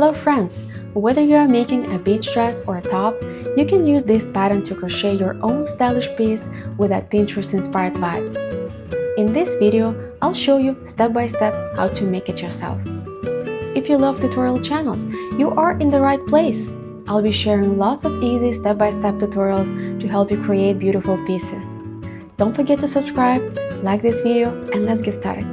Hello friends! Whether you are making a beach dress or a top, you can use this pattern to crochet your own stylish piece with that Pinterest-inspired vibe. In this video, I'll show you step by step how to make it yourself. If you love tutorial channels, you are in the right place. I'll be sharing lots of easy step-by-step tutorials to help you create beautiful pieces. Don't forget to subscribe, like this video, and let's get started.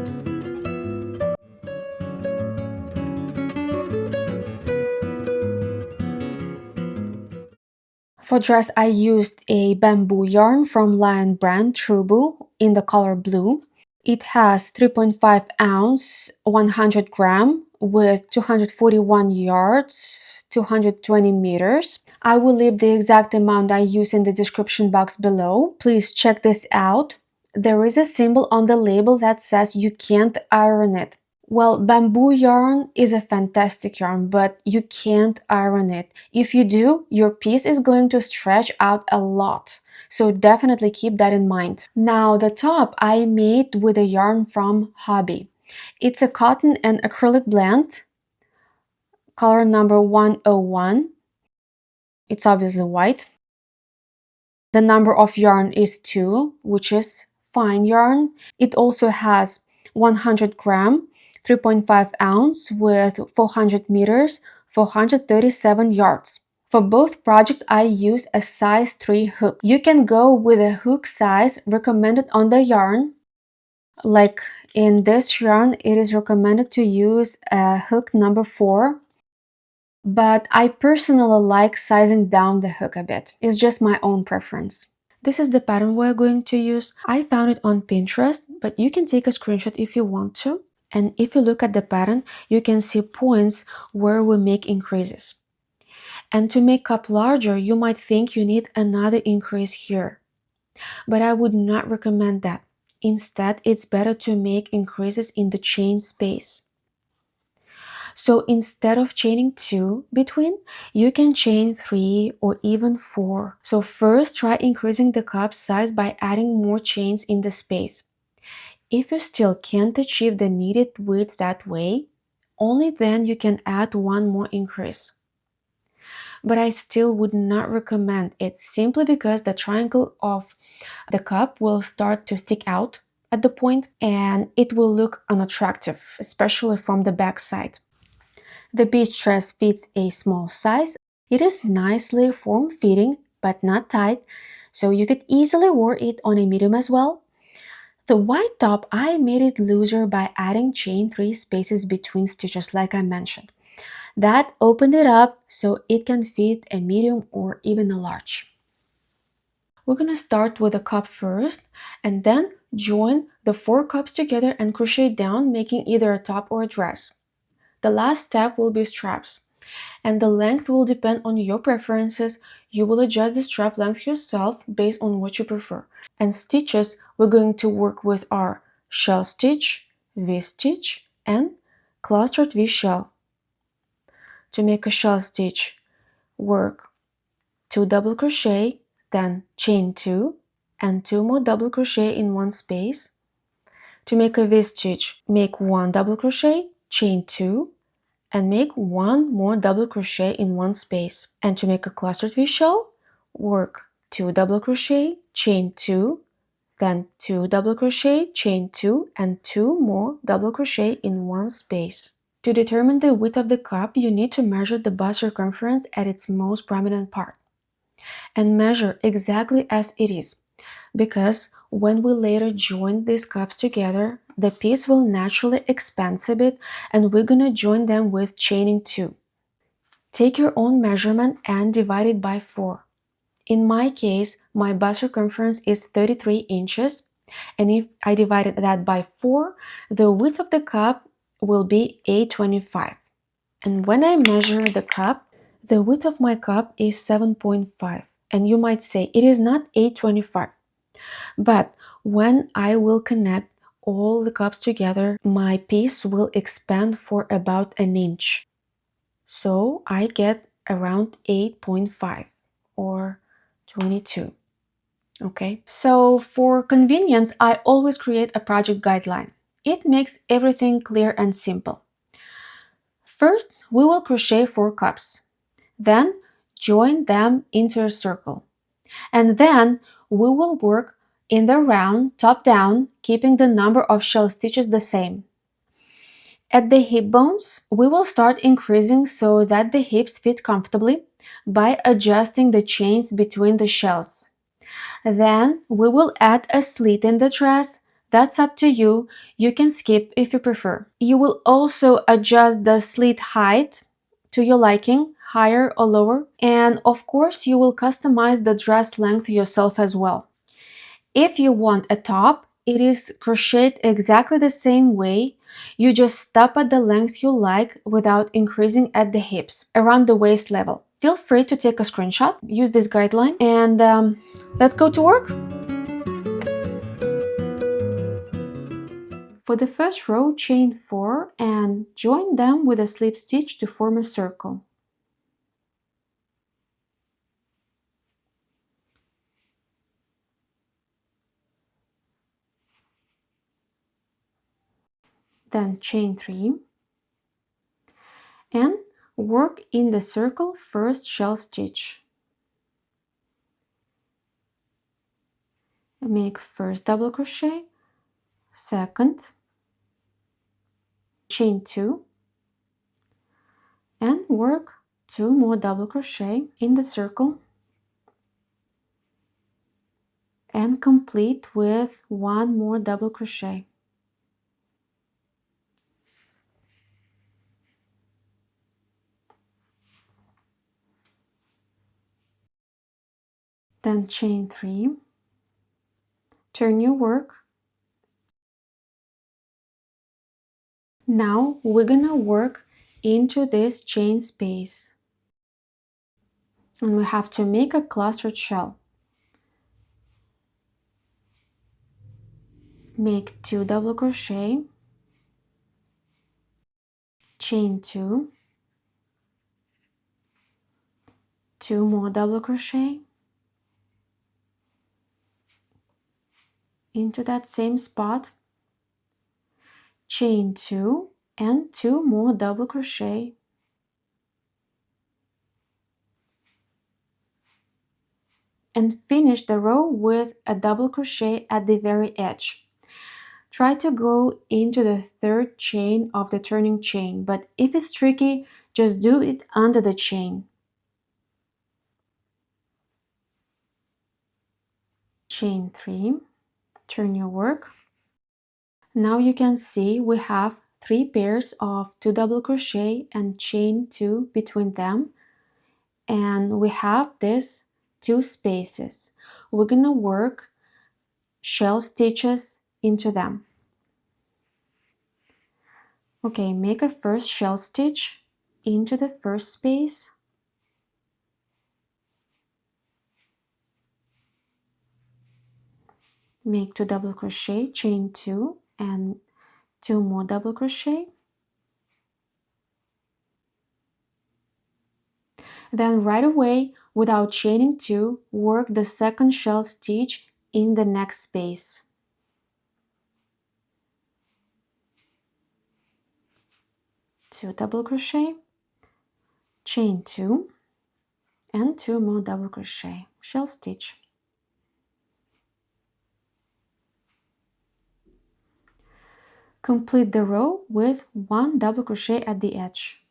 For dress, I used a bamboo yarn from Lion brand Trubu in the color blue. It has 3.5 ounce, 100 gram with 241 yards, 220 meters. I will leave the exact amount I use in the description box below. Please check this out. There is a symbol on the label that says you can't iron it. Well, bamboo yarn is a fantastic yarn, but you can't iron it. If you do, your piece is going to stretch out a lot. So definitely keep that in mind. Now, the top I made with a yarn from Hobbii. It's a cotton and acrylic blend, color number 101. It's obviously white. The number of yarn is 2, which is fine yarn. It also has 100 gram, 3.5 ounce with 400 meters, 437 yards. For both projects, I use a size 3 hook. You can go with a hook size recommended on the yarn. Like in this yarn, it is recommended to use a hook number 4. But I personally like sizing down the hook a bit. It's just my own preference. This is the pattern we're going to use. I found it on Pinterest, but you can take a screenshot if you want to. And if you look at the pattern, you can see points where we make increases. And to make cup larger, you might think you need another increase here. But I would not recommend that. Instead, it's better to make increases in the chain space. So instead of chaining 2 between, you can chain 3 or even 4. So first try increasing the cup size by adding more chains in the space. If you still can't achieve the needed width that way, only then you can add one more increase. But I still would not recommend it simply because the triangle of the cup will start to stick out at the point and it will look unattractive, especially from the back side. The beach dress fits a small size. It is nicely form-fitting but not tight, so you could easily wear it on a medium as well. The white top, I made it looser by adding chain 3 spaces between stitches like I mentioned. That opened it up so it can fit a medium or even a large. We're going to start with the cup first and then join the 4 cups together and crochet down, making either a top or a dress. The last step will be straps, and the length will depend on your preferences. You will adjust the strap length yourself based on what you prefer. And stitches we're going to work with are shell stitch, V-stitch, and clustered V-shell. To make a shell stitch, work 2 double crochet, then chain 2, and 2 more double crochet in one space. To make a V-stitch, make 1 double crochet, chain 2, and make 1 more double crochet in one space. And to make a clustered V-shell, work 2 double crochet, chain 2, then 2 double crochet, chain 2, and 2 more double crochet in one space. To determine the width of the cup, you need to measure the bust circumference at its most prominent part and measure exactly as it is, because when we later join these cups together, the piece will naturally expand a bit and we're gonna join them with chaining 2. Take your own measurement and divide it by 4. In my case, my bust circumference is 33 inches, and if I divided that by 4, the width of the cup will be 8.25. And when I measure the cup, the width of my cup is 7.5. And you might say it is not 8.25. But when I will connect all the cups together, my piece will expand for about an inch. So I get around 8.5 or 22. Okay, so for convenience, I always create a project guideline. It makes everything clear and simple. First, we will crochet 4 cups. Then join them into a circle. And then we will work in the round top down, keeping the number of shell stitches the same. At the hip bones, we will start increasing so that the hips fit comfortably by adjusting the chains between the shells. Then we will add a slit in the dress. That's up to you. You can skip if you prefer. You will also adjust the slit height to your liking, higher or lower. And of course, you will customize the dress length yourself as well. If you want a top, it is crocheted exactly the same way. You just stop at the length you like without increasing at the hips, around the waist level. Feel free to take a screenshot, use this guideline, and let's go to work. For the first row, chain 4 and join them with a slip stitch to form a circle. Then chain 3 and work in the circle first shell stitch. Make first double crochet, second, chain 2 and work 2 more double crochet in the circle and complete with 1 more double crochet. Then chain 3, turn your work. Now we're gonna work into this chain space and we have to make a clustered shell. Make 2 double crochet, chain 2, 2 more double crochet into that same spot, chain 2 and 2 more double crochet, and finish the row with a double crochet at the very edge. Try to go into the third chain of the turning chain, but if it's tricky, just do it under the chain. Chain 3, turn your work. Now you can see we have 3 pairs of 2 double crochet and chain 2 between them, and we have this 2 spaces. We're gonna work shell stitches into them. Okay, make a first shell stitch into the first space, make 2 double crochet, chain 2 and 2 more double crochet. Then right away, without chaining 2, work the second shell stitch in the next space. Two double crochet, chain 2 and 2 more double crochet, shell stitch. Complete the row with 1 double crochet at the edge.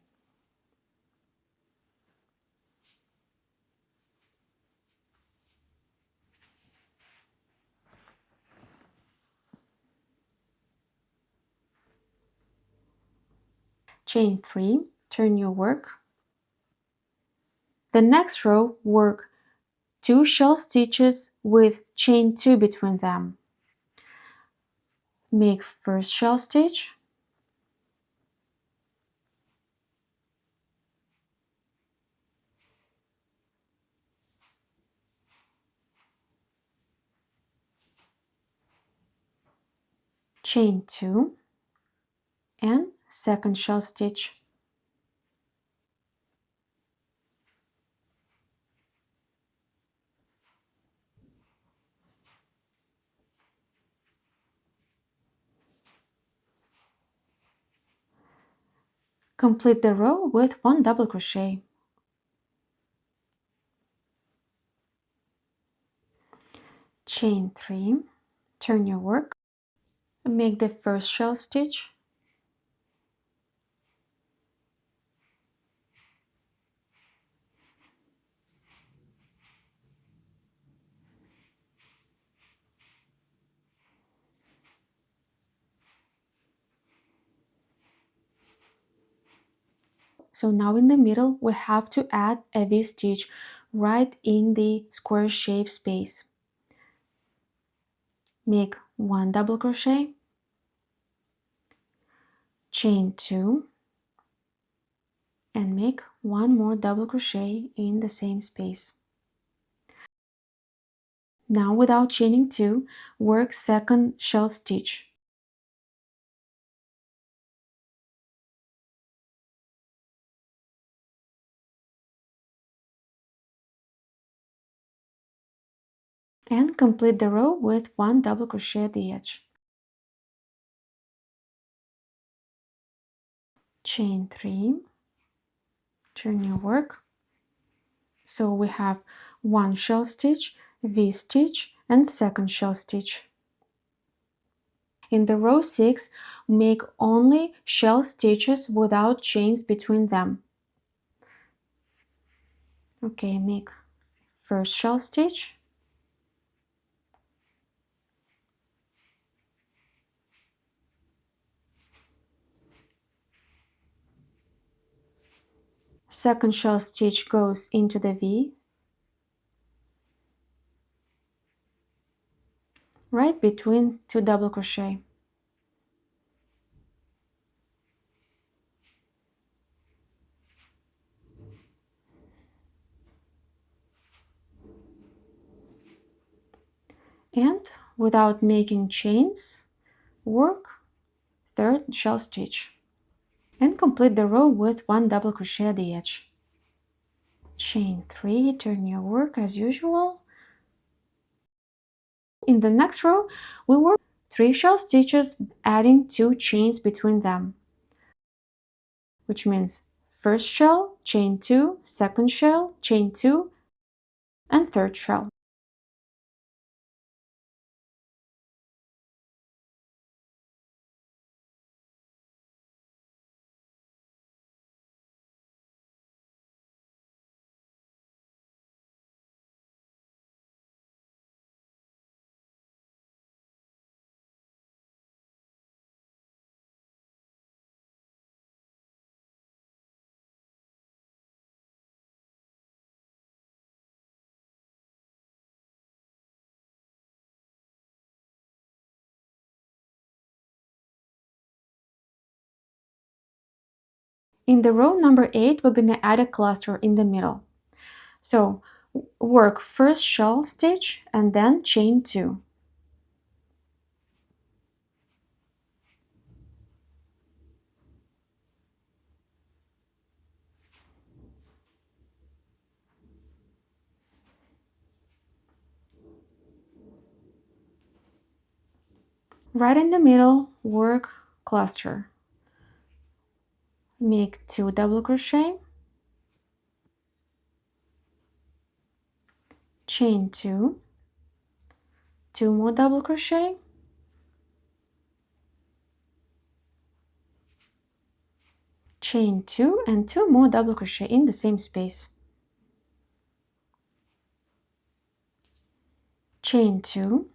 Chain 3, turn your work. The next row, work 2 shell stitches with chain 2 between them. Make first shell stitch, chain 2 and second shell stitch. Complete the row with 1 double crochet. Chain 3, turn your work, make the first shell stitch, so now in the middle we have to add a V-stitch right in the square shape space. Make 1 double crochet, chain 2, and make 1 more double crochet in the same space. Now without chaining 2, work second shell stitch. And complete the row with 1 double crochet at the edge. Chain 3, turn your work. So we have 1 shell stitch, V-stitch, and second shell stitch. In the row 6, make only shell stitches without chains between them. Okay, make first shell stitch, second shell stitch goes into the V, right between 2 double crochet. And without making chains, work third shell stitch and complete the row with 1 double crochet at the edge. Chain 3, turn your work as usual. In the next row, we work 3 shell stitches, adding 2 chains between them, which means first shell, chain 2, second shell, chain 2, and third shell. In the row number 8, we're going to add a cluster in the middle. So work first shell stitch and then chain 2. Right in the middle, work cluster. Make 2 double crochet, chain 2, 2 more double crochet, chain 2, and 2 more double crochet in the same space. Chain 2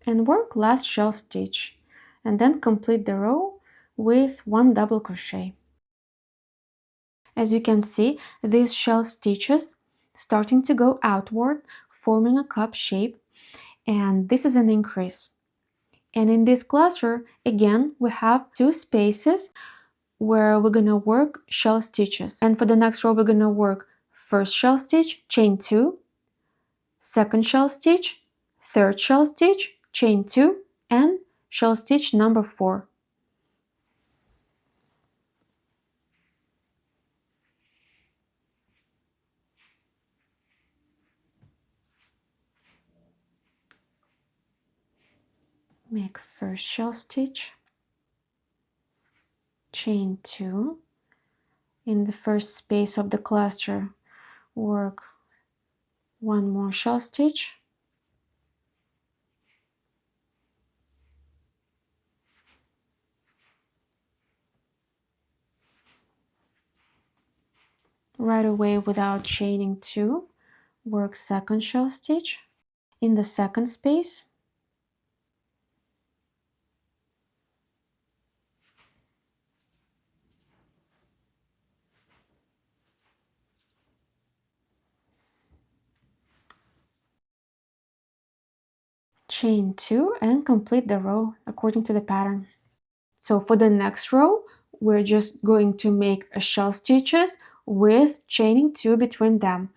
and work last shell stitch, and then complete the row with 1 double crochet. As you can see, these shell stitches starting to go outward, forming a cup shape, and this is an increase. And in this cluster, again, we have 2 spaces where we're gonna work shell stitches. And for the next row, we're gonna work first shell stitch, chain 2, second shell stitch, third shell stitch, chain 2, and shell stitch number 4. Make first shell stitch, chain 2, In the first space of the cluster, work one more shell stitch, right away without chaining two, work second shell stitch. In the second space, chain two and complete the row according to the pattern. So for the next row, we're just going to make a shell stitches with chaining two between them.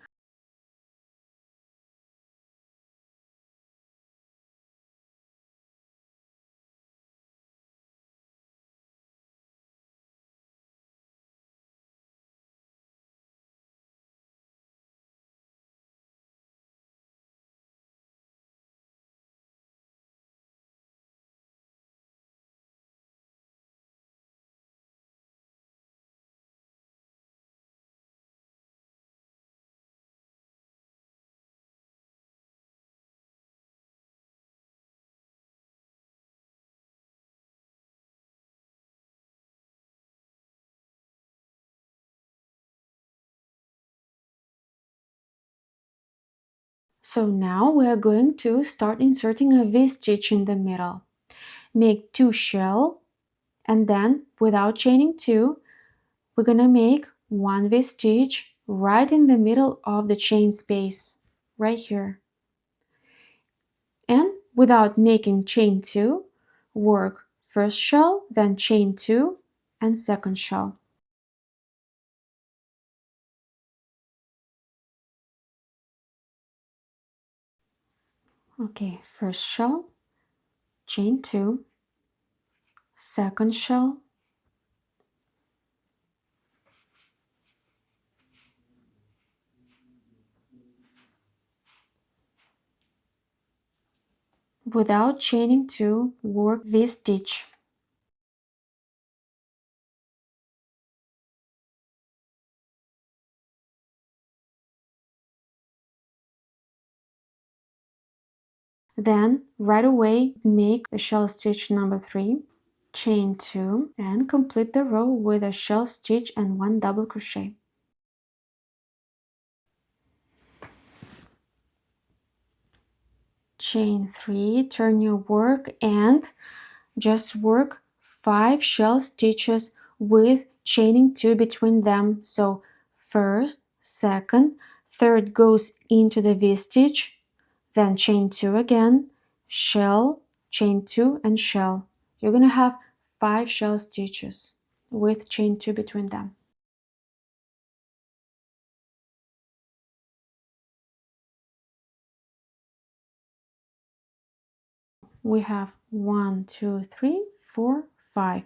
So now we are going to start inserting a V-stitch in the middle. Make two shell, and then without chaining two, we're gonna make one V-stitch right in the middle of the chain space, right here. And without making chain two, work first shell, then chain two, and second shell. Okay, first shell, chain two, second shell, without chaining two, work V-stitch. Then right away make the shell stitch number 3, chain 2, and complete the row with a shell stitch and 1 double crochet. Chain 3, turn your work and just work 5 shell stitches with chaining 2 between them. So first, second, third goes into the V-stitch, then chain 2 again, shell, chain 2 and shell. You're gonna have 5 shell stitches with chain 2 between them. We have 1, 2, 3, 4, 5.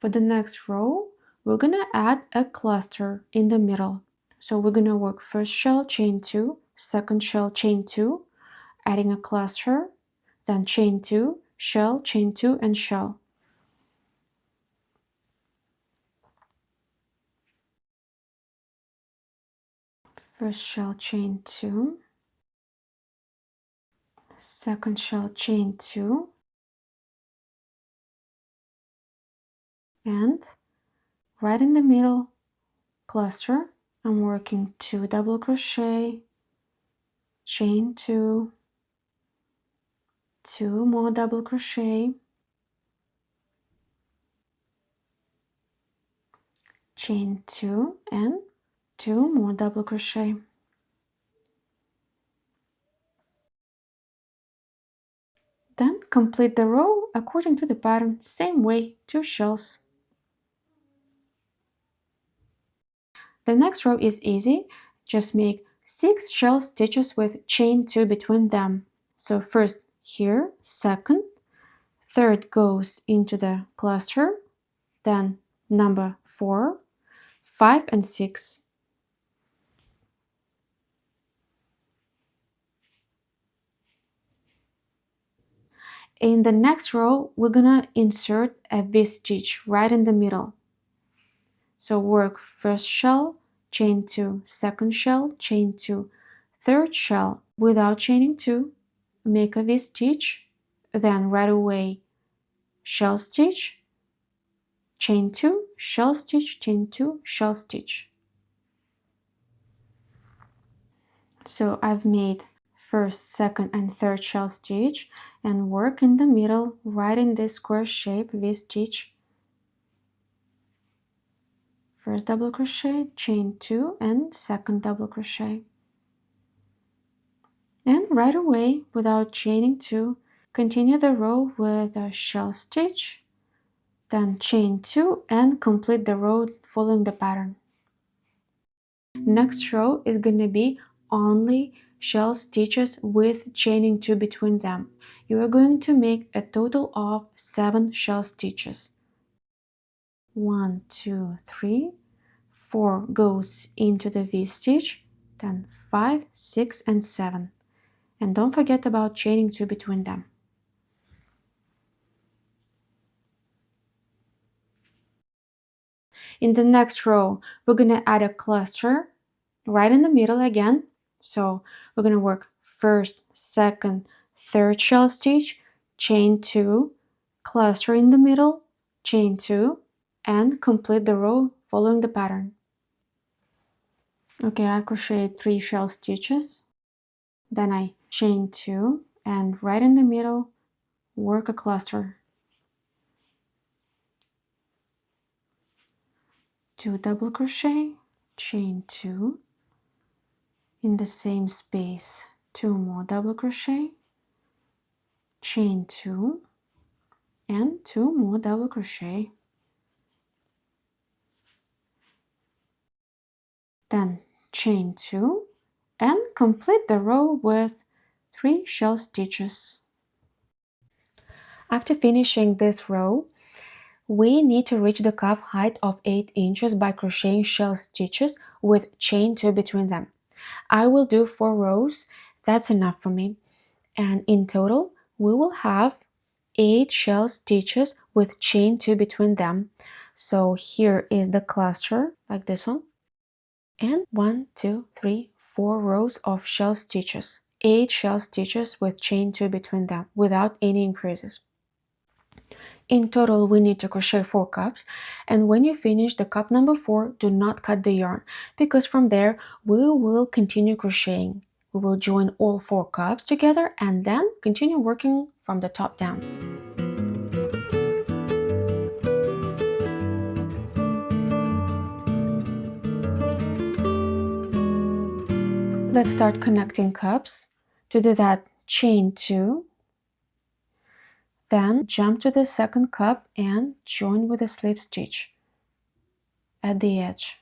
For the next row, we're gonna add a cluster in the middle. So we're gonna work first shell, chain 2, second shell, chain 2, adding a cluster, then chain 2, shell, chain 2 and shell. First shell, chain 2, second shell, chain 2, and right in the middle cluster, I'm working 2 double crochet, chain 2, 2 more double crochet, chain 2 and 2 more double crochet. Then complete the row according to the pattern, same way, 2 shells. The next row is easy, just make 6 shell stitches with chain 2 between them. So first here, second, third goes into the cluster, then number 4, 5 and 6. In the next row, we're gonna insert a V-stitch right in the middle. So work first shell, chain 2, second shell, chain 2, third shell without chaining 2, make a V-stitch, then right away shell stitch, chain 2, shell stitch, chain 2, shell stitch. So I've made first, second, and third shell stitch and work in the middle right in this square shape V-stitch. First double crochet, chain 2, and second double crochet. And right away, without chaining 2, continue the row with a shell stitch, then chain 2 and complete the row following the pattern. Next row is going to be only shell stitches with chaining 2 between them. You are going to make a total of 7 shell stitches. 1, 2, 3, 4 goes into the V-stitch, then 5, 6, and 7. And don't forget about chaining 2 between them. In the next row, we're going to add a cluster right in the middle again. So we're going to work first, second, third shell stitch, chain 2, cluster in the middle, chain 2, and complete the row following the pattern. Okay, I crocheted 3 shell stitches, then I chain 2, and right in the middle, work a cluster. 2 double crochet, chain 2, in the same space 2 more double crochet, chain 2, and 2 more double crochet, then chain 2 and complete the row with 3 shell stitches. After finishing this row, we need to reach the cup height of 8 inches by crocheting shell stitches with chain 2 between them. I will do 4 rows, that's enough for me, and in total we will have 8 shell stitches with chain 2 between them. So here is the cluster, like this one, and 1, 2, 3, 4 rows of shell stitches, 8 shell stitches with chain 2 between them without any increases. In total we need to crochet 4 cups, and when you finish the cup number 4, do not cut the yarn, because from there we will continue crocheting. We will join all 4 cups together and then continue working from the top down. Let's start connecting cups. To do that, chain 2, then jump to the second cup and join with a slip stitch at the edge.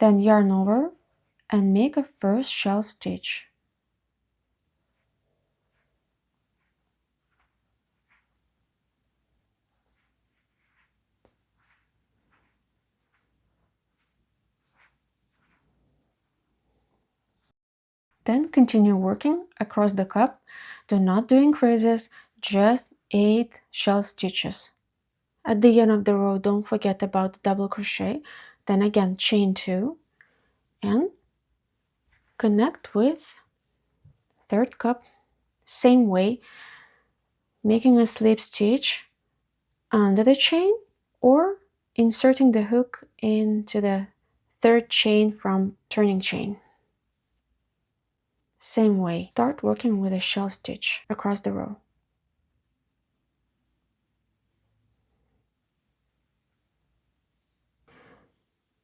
Then yarn over and make a first shell stitch. Then continue working across the cup. Do not do increases, just 8 shell stitches. At the end of the row, don't forget about the double crochet. Then again, chain 2 and connect with third cup. Same way, making a slip stitch under the chain or inserting the hook into the third chain from turning chain. Same way, start working with a shell stitch across the row.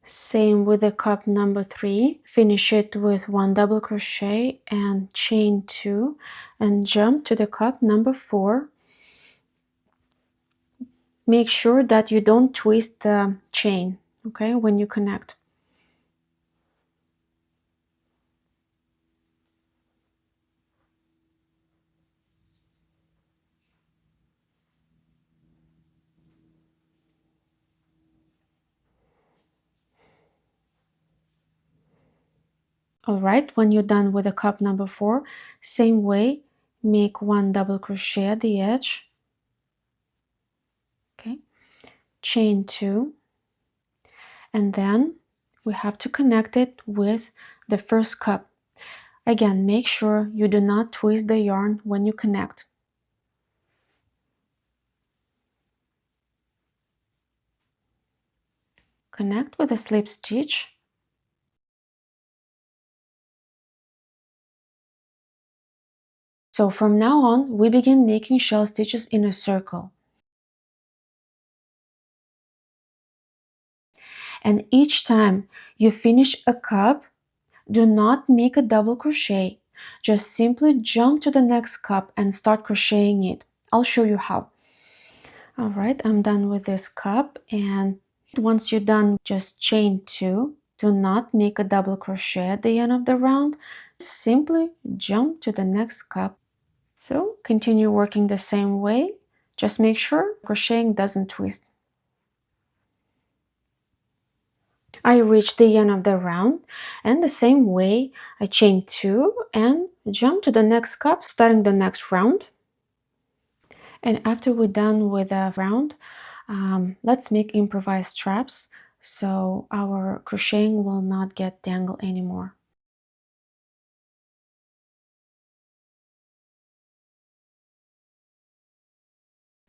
Same with the cup number 3, finish it with 1 double crochet and chain 2 and jump to the cup number 4. Make sure that you don't twist the chain, okay, when you connect. Alright, when you're done with the cup number 4, same way, make 1 double crochet at the edge. Okay, chain 2, and then we have to connect it with the first cup. Again, make sure you do not twist the yarn when you connect. Connect with a slip stitch. So from now on, we begin making shell stitches in a circle. And each time you finish a cup, do not make a double crochet. Just simply jump to the next cup and start crocheting it. I'll show you how. All right, I'm done with this cup, and once you're done, just chain 2. Do not make a double crochet at the end of the round. Simply jump to the next cup. So continue working the same way. Just make sure crocheting doesn't twist. I reached the end of the round, and the same way I chain 2 and jump to the next cup, starting the next round. And after we're done with the round, let's make improvised straps so our crocheting will not get tangled anymore.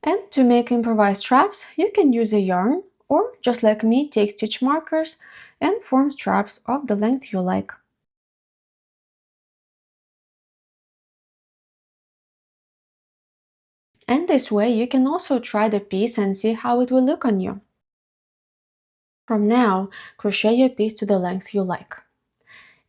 And to make improvised straps, you can use a yarn or, just like me, take stitch markers and form straps of the length you like. And this way you can also try the piece and see how it will look on you. From now, crochet your piece to the length you like.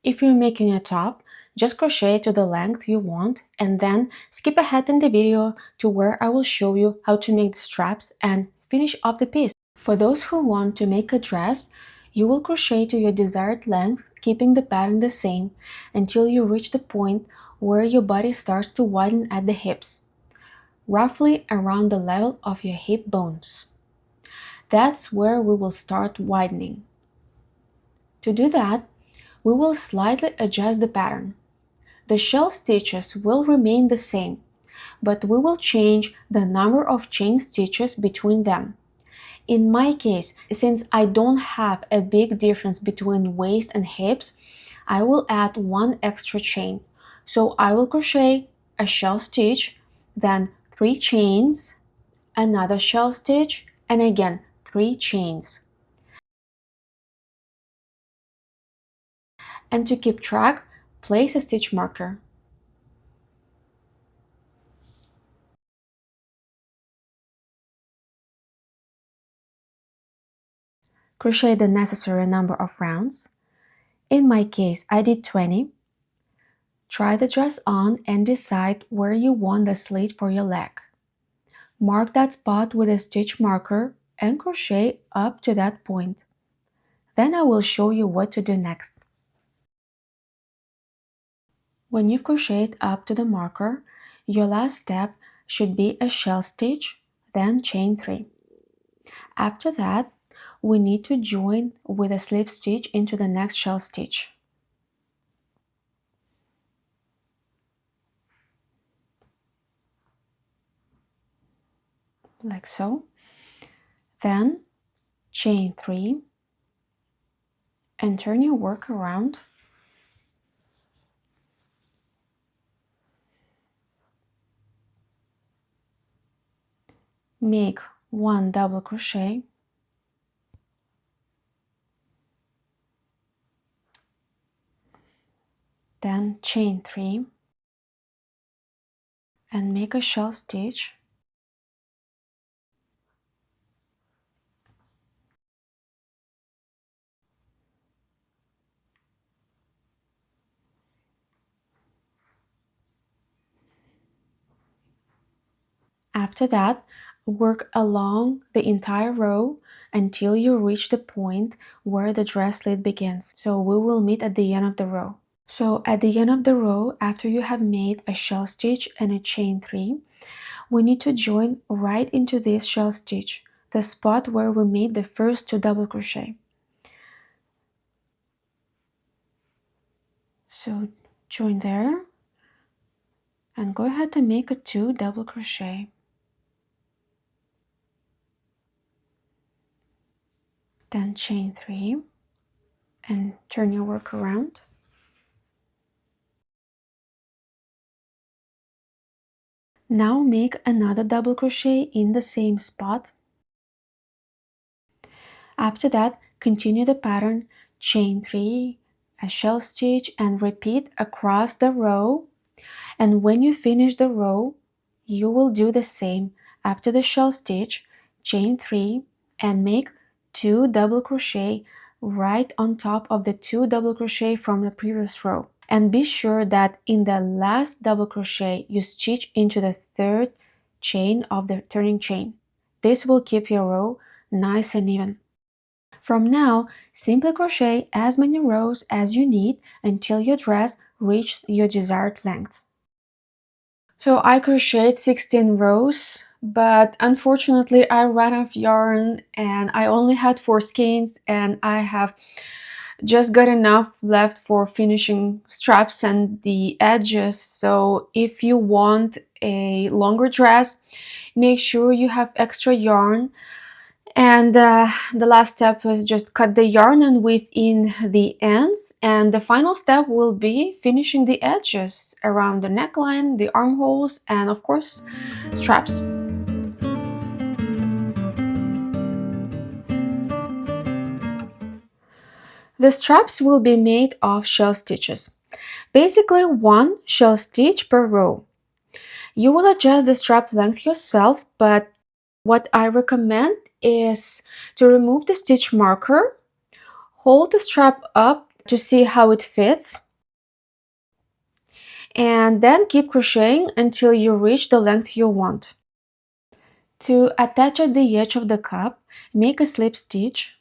If you're making a top, just crochet to the length you want and then skip ahead in the video to where I will show you how to make the straps and finish off the piece. For those who want to make a dress, you will crochet to your desired length, keeping the pattern the same until you reach the point where your body starts to widen at the hips, roughly around the level of your hip bones. That's where we will start widening. To do that, we will slightly adjust the pattern. The shell stitches will remain the same, but we will change the number of chain stitches between them. In my case, since I don't have a big difference between waist and hips, I will add one extra chain. So I will crochet a shell stitch, then 3 chains, another shell stitch, and again 3 chains. And to keep track, place a stitch marker. Crochet the necessary number of rounds. In my case, I did 20. Try the dress on and decide where you want the slit for your leg. Mark that spot with a stitch marker and crochet up to that point. Then I will show you what to do next. When you've crocheted up to the marker, your last step should be a shell stitch, then chain 3. After that, we need to join with a slip stitch into the next shell stitch. Like so. Then chain 3 and turn your work around. Make 1 double crochet, then chain 3 and make a shell stitch. After that, work along the entire row until you reach the point where the dress slit begins. So we will meet at the end of the row. So at the end of the row, after you have made a shell stitch and a chain 3, we need to join right into this shell stitch, the spot where we made the first 2 double crochet. So join there and go ahead and make a 2 double crochet. Then chain 3 and turn your work around. Now make another double crochet in the same spot. After that, continue the pattern, chain 3, a shell stitch, and repeat across the row. And when you finish the row, you will do the same. After the shell stitch, chain 3 and make 2 double crochet right on top of the 2 double crochet from the previous row. And be sure that in the last double crochet you stitch into the 3rd chain of the turning chain. This will keep your row nice and even. From now, simply crochet as many rows as you need until your dress reaches your desired length. So I crocheted 16 rows, but unfortunately I ran out of yarn and I only had 4 skeins, and I have just got enough left for finishing straps and the edges. So if you want a longer dress, make sure you have extra yarn. And the last step is just cut the yarn and weave in the ends, and the final step will be finishing the edges around the neckline, the armholes, and of course straps. The straps will be made of shell stitches, basically 1 shell stitch per row. You will adjust the strap length yourself, but what I recommend is to remove the stitch marker, hold the strap up to see how it fits, and then keep crocheting until you reach the length you want. To attach at the edge of the cup, make a slip stitch.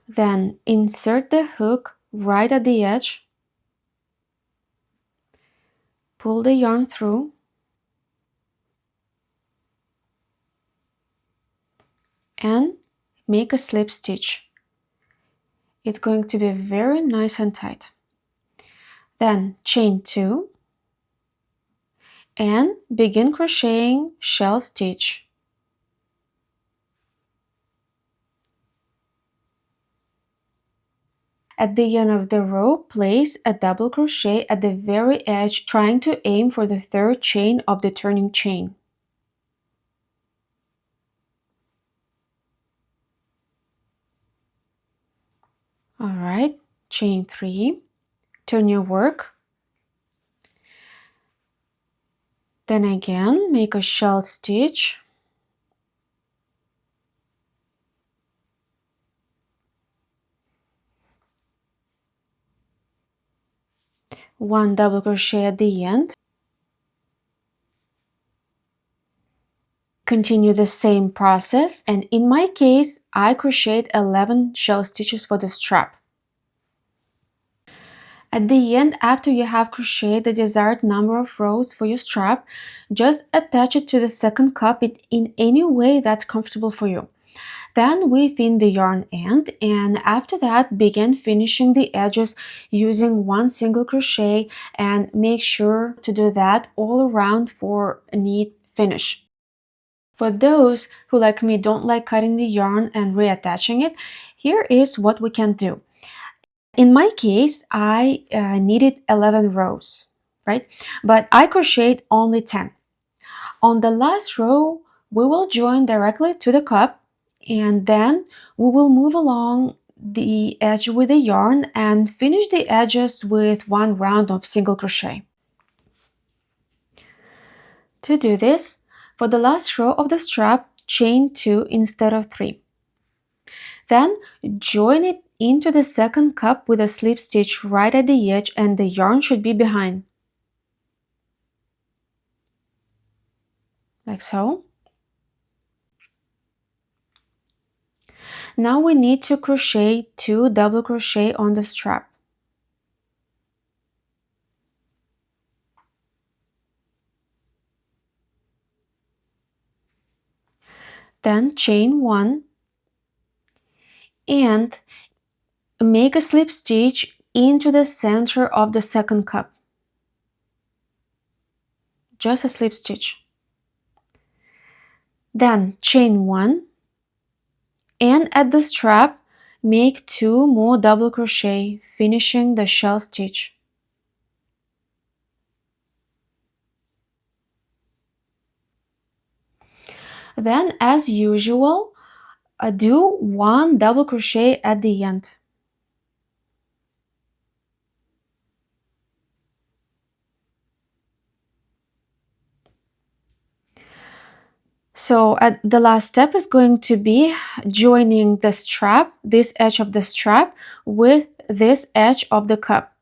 Then insert the hook right at the edge, pull the yarn through, and make a slip stitch. It's going to be very nice and tight. Then chain 2 and begin crocheting shell stitch. At the end of the row, place a double crochet at the very edge, trying to aim for the 3rd chain of the turning chain. Alright, chain 3, turn your work. Then again, make a shell stitch. One double crochet at the end. Continue the same process, and in my case, I crocheted 11 shell stitches for the strap. At the end, after you have crocheted the desired number of rows for your strap, just attach it to the 2nd cup in any way that's comfortable for you. Then weave in the yarn end, and after that begin finishing the edges using 1 single crochet, and make sure to do that all around for a neat finish. For those who, like me, don't like cutting the yarn and reattaching it, here is what we can do. In my case, I needed 11 rows, right? But I crocheted only 10. On the last row, we will join directly to the cup, and then we will move along the edge with the yarn and finish the edges with 1 round of single crochet. To do this, for the last row of the strap, chain 2 instead of 3. Then join it into the 2nd cup with a slip stitch right at the edge, and the yarn should be behind. Like so. Now we need to crochet 2 double crochet on the strap. Then chain 1 and make a slip stitch into the center of the 2nd cup. Just a slip stitch. Then chain 1, and at the strap make 2 more double crochet, finishing the shell stitch. Then, as usual, do 1 double crochet at the end. So the last step is going to be joining the strap, this edge of the strap, with this edge of the cup.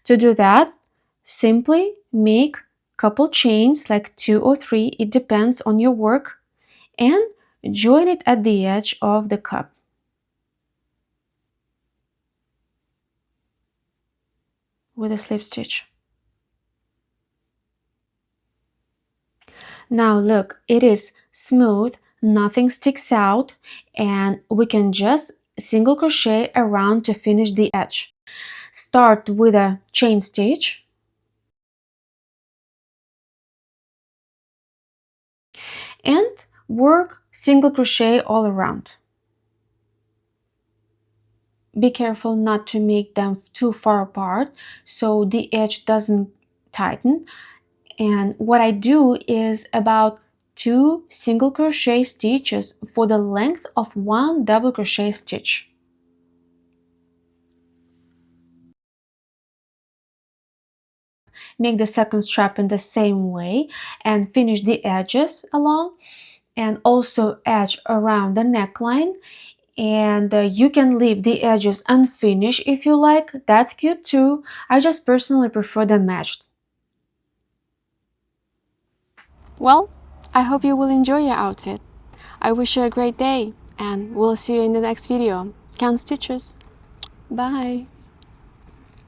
To do that, simply make couple chains, like 2 or 3, it depends on your work, and join it at the edge of the cup. With a slip stitch. Now look, it is smooth, nothing sticks out, and we can just single crochet around to finish the edge. Start with a chain stitch and work single crochet all around. Be careful not to make them too far apart so the edge doesn't tighten. And what I do is about 2 single crochet stitches for the length of 1 double crochet stitch. Make the second strap in the same way and finish the edges along, and also edge around the neckline. And you can leave the edges unfinished if you like, that's cute too. I just personally prefer them matched. Well, I hope you will enjoy your outfit. I wish you a great day, and we'll see you in the next video. Count stitches. Bye.